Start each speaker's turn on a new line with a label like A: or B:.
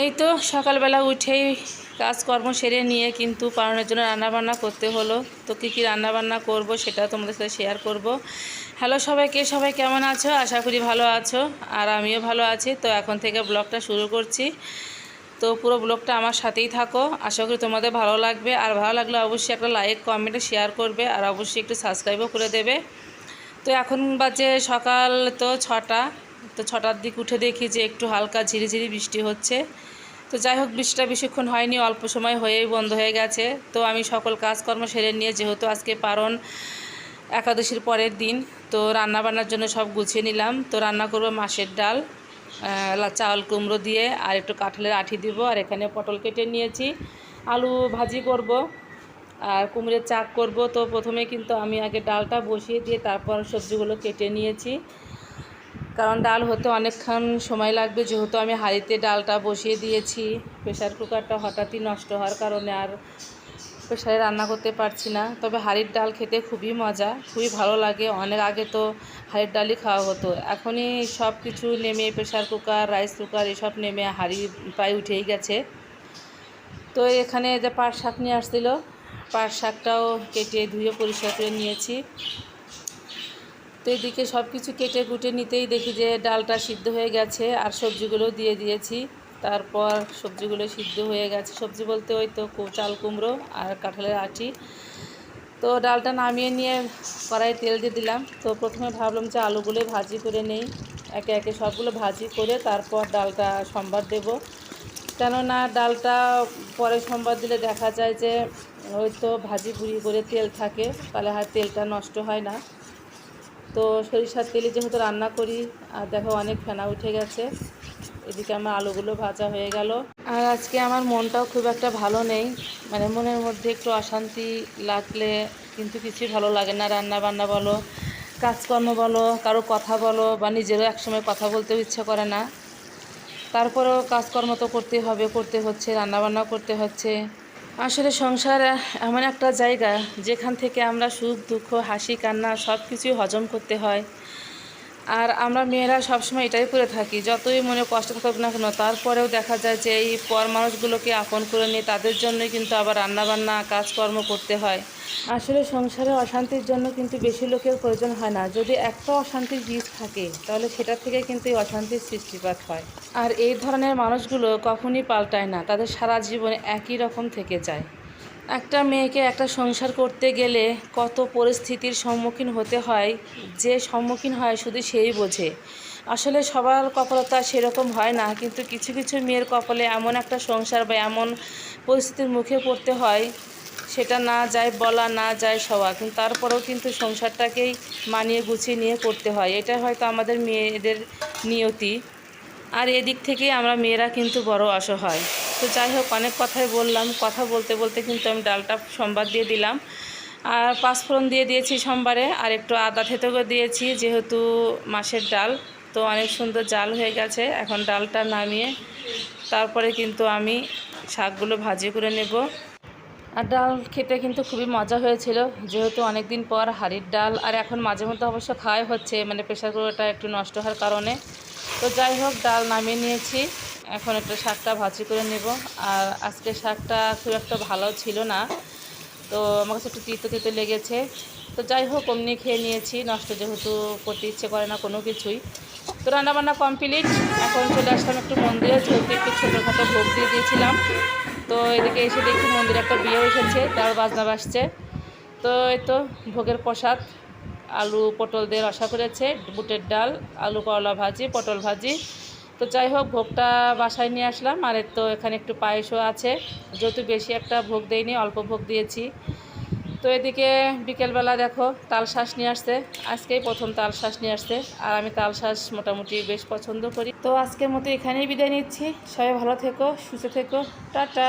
A: এই তো সকালবেলা উঠেই কাজকর্ম সেরে নিয়ে কিন্তু পালনের জন্য রান্নাবান্না করতে হলো। তো কী রান্নাবান্না করব সেটা তোমাদের সাথে শেয়ার করব। হ্যালো সবাইকে, সবাই কেমন আছো? আশা করি ভালো আছো, আর আমিও ভালো আছি। তো এখন থেকে ব্লগটা শুরু করছি। তো পুরো ব্লগটা আমার সাথেই থাকো, আশা করি তোমাদের ভালো লাগবে। আর ভালো লাগলে অবশ্যই একটা লাইক, কমেন্টে শেয়ার করবে, আর অবশ্যই একটু সাবস্ক্রাইবও করে দেবে। তো এখন বাজে সকাল তো 6টা। তো 6টার দিক উঠে দেখি যে একটু হালকা ঝিরিঝিরি বৃষ্টি হচ্ছে। তো যাই হোক, বৃষ্টিটা বেশিক্ষণ হয়নি, অল্প সময় হয়েই বন্ধ হয়ে গেছে। তো আমি সকল কাজকর্ম সেরে নিয়ে, যেহেতু আজকে পারণ একাদশীর পরের দিন, তো রান্নাবান্নার জন্য সব গুছিয়ে নিলাম। তো রান্না করব মাছের ডাল, চাল কুমড়ো দিয়ে, আর একটু কাঁঠালের আঁটি দিব, আর এখানে পটল কেটে নিয়েছি। আলু ভাজি করব আর কুমড়োর চাক করব। তো প্রথমে কিন্তু আমি আগে ডালটা বসিয়ে দিয়ে তারপর সবজিগুলো কেটে নিয়েছি, কারণ ডাল হতে অনেকক্ষণ সময় লাগবে। যেহেতু আমি হাঁড়িতে ডালটা বসিয়ে দিয়েছি, প্রেশার কুকারটা হঠাৎই নষ্ট হওয়ার কারণে আর প্রেশারে রান্না করতে পারছি না। তবে হাঁড়ির ডাল খেতে খুবই মজা, খুবই ভালো লাগে। অনেক আগে তো হাঁড়ির ডালই খাওয়া হতো, এখনই সব কিছু নেমে প্রেশার কুকার, রাইস কুকার এসব নেমে হাঁড়ি প্রায় উঠেই গেছে। তো এখানে যে পাট শাক নিয়ে আসছিল, পাট শাকটাও কেটে ধুয়ে পরিষ্কার করে নিয়েছি। তো এদিকে সব কিছু কেটে কুটে নিতেই দেখি যে ডালটা সিদ্ধ হয়ে গেছে, আর সবজিগুলো দিয়ে দিয়েছি। তারপর সবজিগুলো সিদ্ধ হয়ে গেছে, সবজি বলতে ওই তো চাল কুমড়ো আর কাঁঠালের আঁটি। তো ডালটা নামিয়ে নিয়ে কড়াইয়ে তেল দিয়ে দিলাম। তো প্রথমে ভাবলাম যে আলুগুলো ভাজি করে নেই, একে একে সবগুলো ভাজি করে তারপর ডালটা সম্বার দেব। কেননা ডালটা পরে সম্বার দিলে দেখা যায় যে হয়তো ভাজি ভুড়ি করে তেল থাকে, তাহলে আর তেলটা নষ্ট হয় না। তো সরিষার তেলে যেহেতু রান্না করি, আর দেখো অনেক ফেনা উঠে গেছে। এদিকে আমার আলুগুলো ভাজা হয়ে গেল। আর আজকে আমার মনটাও খুব একটা ভালো নেই, মানে মনের মধ্যে একটু অশান্তি লাগলে কিন্তু কিছুই ভালো লাগে না। রান্না বান্না বলো, কাজকর্ম বলো, কারো কথা বলো, বা নিজেরও একসময় কথা বলতেও ইচ্ছে করে না। তারপরেও কাজকর্ম তো করতেই হবে, করতে হচ্ছে, রান্নাবান্না করতে হচ্ছে। আসলে সংসার এমন একটা জায়গা যেখান থেকে আমরা সুখ দুঃখ, হাসি কান্না সব কিছুই হজম করতে হয়। আর আমরা মেয়েরা সবসময় এটাই করে থাকি, যতই মনে কষ্ট থাকুক না কেন, তারপরেও দেখা যায় যে এই পর মানুষগুলোকে আপন করে নিয়ে তাদের জন্যই কিন্তু আবার রান্নাবান্না কাজকর্ম করতে হয়। আসলে সংসারে অশান্তির জন্য কিন্তু বেশি লোকের প্রয়োজন হয় না। যদি একটা অশান্তির বীজ থাকে, তাহলে সেটা থেকে কিন্তু এই অশান্তির সৃষ্টিপাত হয়। আর এই ধরনের মানুষগুলো কখনই পাল্টায় না, তাদের সারা জীবনে একই রকম থেকে যায়। একটা মেয়েকে একটা সংসার করতে গেলে কত পরিস্থিতির সম্মুখীন হতে হয়, যে সম্মুখীন হয় শুধু সেই বোঝে। আসলে সবার কপালে তো আর সেরকম হয় না, কিন্তু কিছু কিছু মেয়ের কপালে এমন একটা সংসার বা এমন পরিস্থিতির মুখে পড়তে হয়, সেটা না যায় বলা, না যায় সওয়া, কিন্তু তারপরেও কিন্তু সংসারটাকেই মানিয়ে গুছিয়ে নিয়ে করতে হয়। এটা হয়তো আমাদের মেয়েদের নিয়তি। আর এদিক থেকে আমরা মেয়েরা কিন্তু বড় অসহায়। তো যাই হোক, অনেক কথাই বললাম, কথা বলতে বলতে কিন্তু আমি ডালটা সম্বার দিয়ে দিলাম, আর পাঁচফোড়ন দিয়ে দিয়েছি সম্বারে, আর একটু আদা থেতো করে দিয়েছি, যেহেতু মাছের ডাল। তো অনেক সুন্দর জাল হয়ে গেছে। এখন ডালটা নামিয়ে তারপরে কিন্তু আমি শাকগুলো ভাজি করে নেব। আর ডাল খেতে কিন্তু খুবই মজা হয়েছিল, যেহেতু অনেক দিন পর হাঁড়ির ডাল। আর এখন মাঝে মধ্যে অবশ্য খাওয়াই হচ্ছে, মানে প্রেশার কুকারটা একটু নষ্ট হওয়ার কারণে। তো যাই হোক, ডাল নামিয়ে নিয়েছি, এখন একটু শাকটা ভাজি করে নেব। আর আজকে শাকটা খুব একটা ভালো ছিল না, তো আমার কাছে একটু তিতো তিতো লেগেছে। তো যাই হোক, অমনি খেয়ে নিয়েছি, নষ্ট যেহেতু করতে ইচ্ছে করে না কোনো কিছুই। তো রান্নাবান্না কমপ্লিট, এখন চলে আসলাম একটু মন্দিরে, যেহেতু একটু ছোটোখাটো ভোগ দিয়ে দিয়েছিলাম। তো এদিকে এসে দেখি মন্দিরে একটা বিয়ে এসেছে, তার বাজনা বাজছে। তো এই তো ভোগের প্রসাদ, আলু পটল দিয়ে রসা করেছে, বুটের ডাল, আলু করলা ভাজি, পটল ভাজি। তো যাই হোক, ভোগটা বাসায় নিয়ে আসলাম। আর তো এখানে একটু পায়েসও আছে, যেহেতু বেশি একটা ভোগ দেয়নি, অল্প ভোগ দিয়েছি। তো এদিকে বিকেলবেলা দেখো তালশাঁস নিয়ে আসছে, আজকেই প্রথম তালশাঁস নিয়ে আসছে। আর আমি তালশাঁস মোটামুটি বেশ পছন্দ করি। তো আজকের মতো এখানেই বিদায় নিচ্ছি, সবাই ভালো থেকো, সুস্থ থেকো, টাটা।